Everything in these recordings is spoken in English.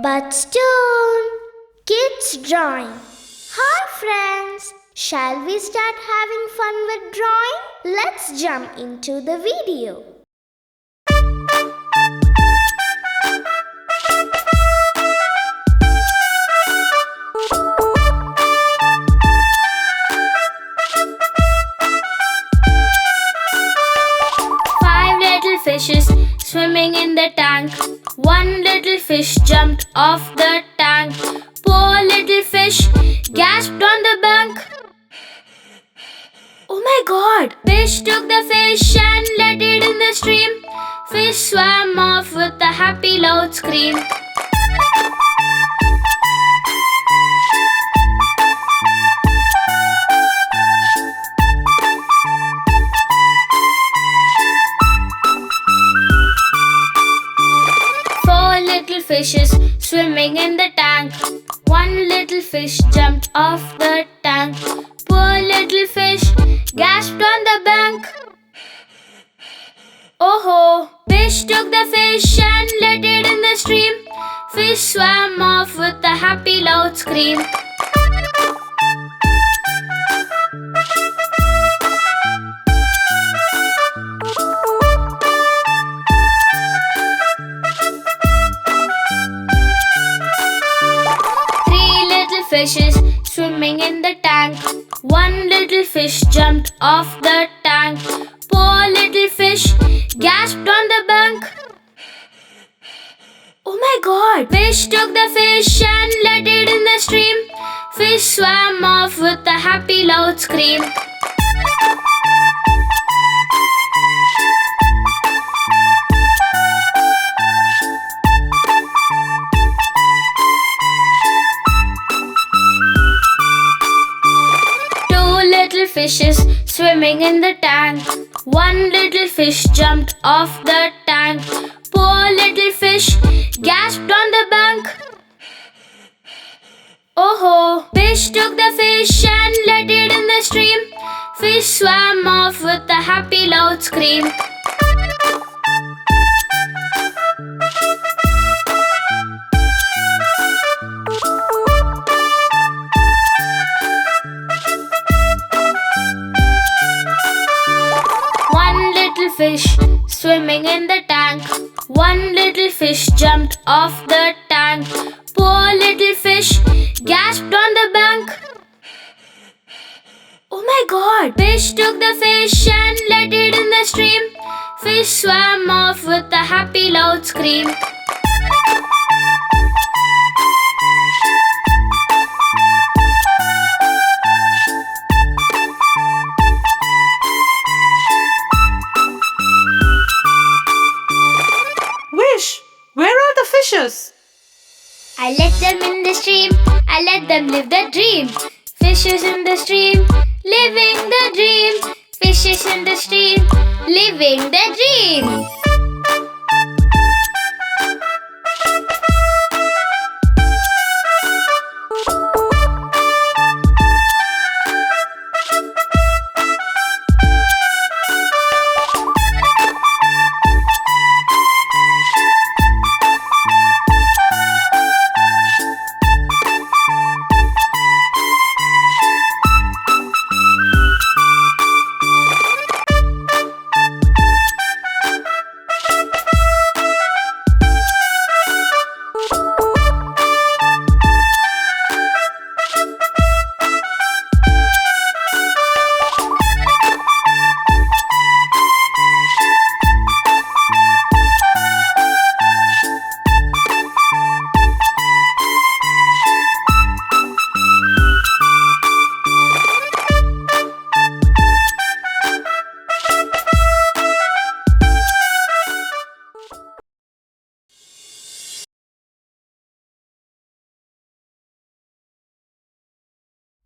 Budstoon Kids Drawing. Hi friends! Shall we start having fun with drawing? Let's jump into the video. Five little fishes swimming in the tank. One little fish jumped off the tank. Poor little fish gasped on the bank. Oh my God! Fish took the fish and let it in the stream. Fish swam off with a happy loud scream. Four little fishes swimming in the tank. One little fish jumped off the tank. Poor little fish gasped on the bank. Oh ho! Fish took the fish and let it in the stream. Fish swam off with a happy loud scream. Fishes swimming in the tank. One little fish jumped off the tank. Poor little fish gasped on the bank. Oh my God! Fish took the fish and let it in the stream. Fish swam off with a happy loud scream. Fishes swimming in the tank. One little fish jumped off the tank. Poor little fish gasped on the bank. Oh ho! Fish took the fish and let it in the stream. Fish swam off with a happy loud scream. Fish swimming in the tank. One little fish jumped off the tank. Poor little fish gasped on the bank. Oh my God! Fish took the fish and let it in the stream. Fish swam off with a happy loud scream. Where are the fishes? I let them in the stream. I let them live the dream. Fishes in the stream, living the dream. Fishes in the stream, living the dream.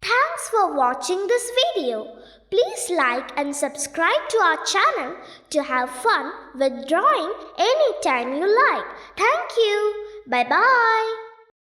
Thanks for watching this video. Please like and subscribe to our channel to have fun with drawing anytime you like. Thank you. Bye-bye.